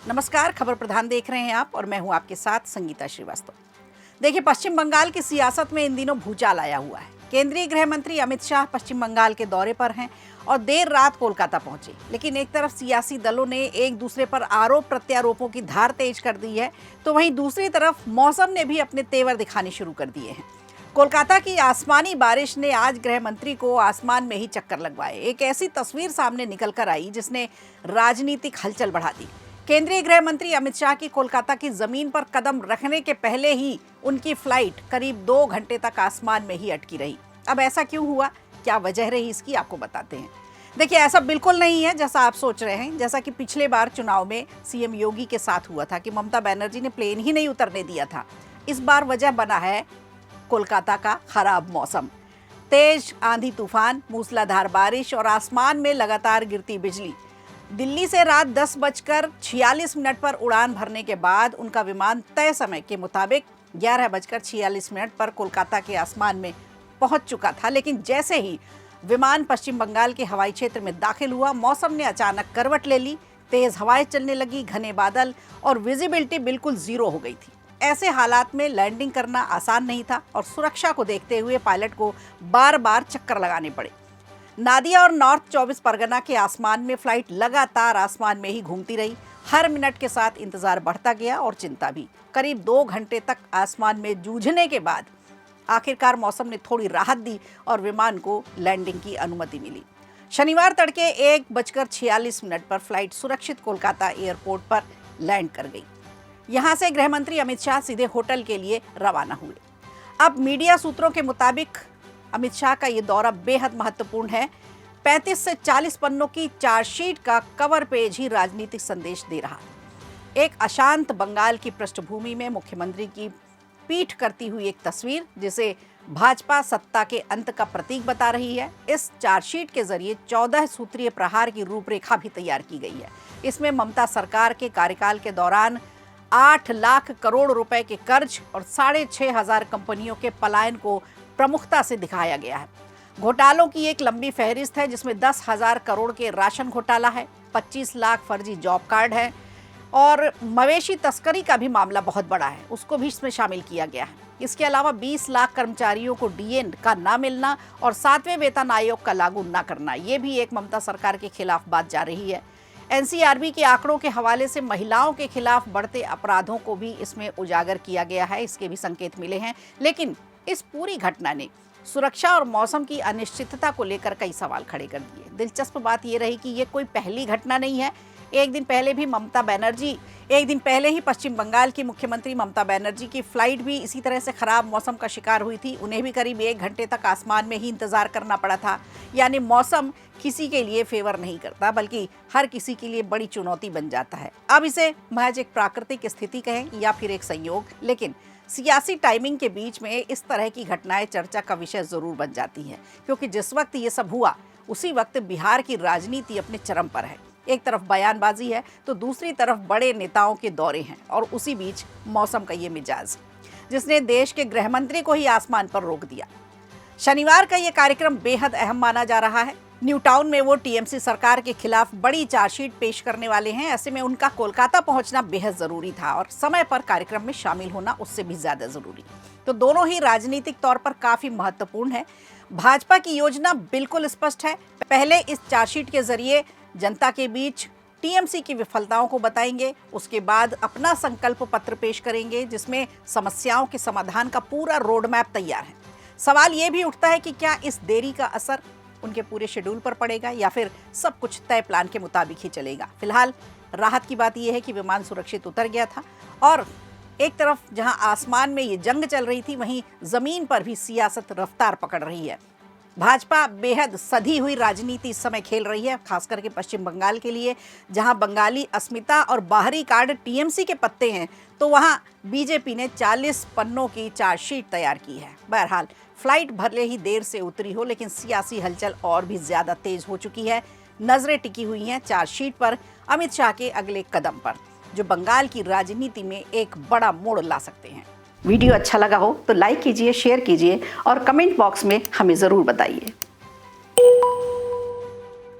नमस्कार, खबर प्रधान देख रहे हैं आप और मैं हूं आपके साथ संगीता श्रीवास्तव। देखिए, पश्चिम बंगाल की सियासत में इन दिनों भूचाल आया हुआ है। केंद्रीय गृह मंत्री अमित शाह पश्चिम बंगाल के दौरे पर हैं और देर रात कोलकाता पहुंचे। लेकिन एक तरफ सियासी दलों ने एक दूसरे पर आरोप प्रत्यारोपों की धार तेज कर दी है, तो वहीं दूसरी तरफ मौसम ने भी अपने तेवर दिखाने शुरू कर दिए हैं। कोलकाता की आसमानी बारिश ने आज गृह मंत्री को आसमान में ही चक्कर लगवाए। एक ऐसी तस्वीर सामने निकल कर आई जिसने राजनीतिक हलचल बढ़ा दी। केंद्रीय गृह मंत्री अमित शाह की कोलकाता की जमीन पर कदम रखने के पहले ही उनकी फ्लाइट करीब 2 घंटे तक आसमान में ही अटकी रही। अब ऐसा क्यों हुआ, क्या वजह रही, इसकी आपको बताते हैं। देखिए, ऐसा बिल्कुल नहीं है जैसा आप सोच रहे हैं। जैसा कि पिछले बार चुनाव में सीएम योगी के साथ हुआ था कि ममता बनर्जी ने प्लेन ही नहीं उतरने दिया था। इस बार वजह बना है कोलकाता का खराब मौसम। तेज आंधी तूफान, मूसलाधार बारिश और आसमान में लगातार गिरती बिजली। दिल्ली से रात 10:46 पर उड़ान भरने के बाद उनका विमान तय समय के मुताबिक 11:46 पर कोलकाता के आसमान में पहुंच चुका था। लेकिन जैसे ही विमान पश्चिम बंगाल के हवाई क्षेत्र में दाखिल हुआ, मौसम ने अचानक करवट ले ली। तेज हवाएं चलने लगी, घने बादल और विजिबिलिटी बिल्कुल जीरो हो गई थी। ऐसे हालात में लैंडिंग करना आसान नहीं था और सुरक्षा को देखते हुए पायलट को बार बार चक्कर लगाने पड़े। नादिया और नॉर्थ 24 परगना के आसमान में फ्लाइट लगातार आसमान में ही घूमती रही। हर मिनट के साथ इंतजार बढ़ता गया और चिंता भी। करीब 2 घंटे तक आसमान में जूझने के बाद आखिरकार मौसम ने थोड़ी राहत दी और विमान को लैंडिंग की अनुमति मिली। शनिवार तड़के 1:46 पर फ्लाइट सुरक्षित कोलकाता एयरपोर्ट पर लैंड कर गई। यहां से गृह मंत्री अमित शाह सीधे होटल के लिए रवाना हुए। अब मीडिया सूत्रों के मुताबिक अमित शाह का ये दौरा बेहद महत्वपूर्ण है। 35 से 40 पन्नों की चार्जशीट का कवर पेज ही राजनीतिक संदेश दे रहा है। एक अशांत बंगाल की पृष्ठभूमि में मुख्यमंत्री की पीठ करती हुई एक तस्वीर, जिसे भाजपा सत्ता के अंत का प्रतीक बता रही है। इस चार्जशीट के जरिए 14 सूत्रीय प्रहार की रूपरेखा भी तैयार की गई है। इसमें ममता सरकार के कार्यकाल के दौरान 8 लाख करोड़ रुपए के कर्ज और 6,500 कंपनियों के पलायन को प्रमुखता से दिखाया गया है। घोटालों की एक लंबी फहरिस्त है जिसमें 10,000 करोड़ के राशन घोटाला है, 25 लाख फर्जी जॉब कार्ड है और मवेशी तस्करी का भी मामला बहुत बड़ा है, उसको भी इसमें शामिल किया गया है। इसके अलावा 20 लाख कर्मचारियों को डीए का ना मिलना और 7वें वेतन आयोग का लागू ना करना, ये भी एक ममता सरकार के खिलाफ बात जा रही है। एनसीआरबी के आंकड़ों के हवाले से महिलाओं के खिलाफ बढ़ते अपराधों को भी इसमें उजागर किया गया है, इसके भी संकेत मिले हैं। लेकिन इस पूरी घटना ने सुरक्षा और मौसम की अनिश्चितता को लेकर कई सवाल खड़े कर दिए। दिलचस्प बात यह रही कि ये कोई पहली घटना नहीं है। एक दिन पहले ही पश्चिम बंगाल की मुख्यमंत्री ममता बनर्जी की फ्लाइट भी इसी तरह से खराब मौसम का शिकार हुई थी। उन्हें भी करीब 1 घंटे तक आसमान में ही इंतजार करना पड़ा था। यानी मौसम किसी के लिए फेवर नहीं करता, बल्कि हर किसी के लिए बड़ी चुनौती बन जाता है। अब इसे महज एक प्राकृतिक स्थिति कहें या फिर एक संयोग, लेकिन सियासी टाइमिंग के बीच में इस तरह की घटनाएं चर्चा का विषय जरूर बन जाती हैं, क्योंकि जिस वक्त ये सब हुआ उसी वक्त बिहार की राजनीति अपने चरम पर है। एक तरफ बयानबाजी है तो दूसरी तरफ बड़े नेताओं के दौरे हैं और उसी बीच मौसम का ये मिजाज, जिसने देश के गृह मंत्री को ही आसमान पर रोक दिया। शनिवार का ये कार्यक्रम बेहद अहम माना जा रहा है। न्यू टाउन में वो टीएमसी सरकार के खिलाफ बड़ी चार्जशीट पेश करने वाले हैं। ऐसे में उनका कोलकाता पहुंचना बेहद जरूरी था और समय पर कार्यक्रम में शामिल होना उससे भी ज्यादा जरूरी। तो दोनों ही राजनीतिक तौर पर काफी महत्वपूर्ण है। भाजपा की योजना बिल्कुल स्पष्ट है। पहले इस चार्जशीट के जरिए जनता के बीच टीएमसी की विफलताओं को बताएंगे, उसके बाद अपना संकल्प पत्र पेश करेंगे जिसमें समस्याओं के समाधान का पूरा रोड मैप तैयार है। सवाल ये भी उठता है कि क्या इस देरी का असर उनके पूरे शेड्यूल पर पड़ेगा या फिर सब कुछ तय प्लान के मुताबिक ही चलेगा। फिलहाल राहत की बात यह है कि विमान सुरक्षित उतर गया था और एक तरफ जहां आसमान में ये जंग चल रही थी, वहीं जमीन पर भी सियासत रफ्तार पकड़ रही है। भाजपा बेहद सधी हुई राजनीति इस समय खेल रही है, खास करके पश्चिम बंगाल के लिए। जहां बंगाली अस्मिता और बाहरी कार्ड टीएमसी के पत्ते हैं, तो वहां बीजेपी ने 40 पन्नों की चार्जशीट तैयार की है। बहरहाल फ्लाइट भले ही देर से उतरी हो, लेकिन सियासी हलचल और भी ज्यादा तेज हो चुकी है। नजरें टिकी हुई हैं चार्जशीट पर, अमित शाह के अगले कदम पर, जो बंगाल की राजनीति में एक बड़ा मोड़ ला सकते हैं। वीडियो अच्छा लगा हो तो लाइक कीजिए, शेयर कीजिए और कमेंट बॉक्स में हमें ज़रूर बताइए।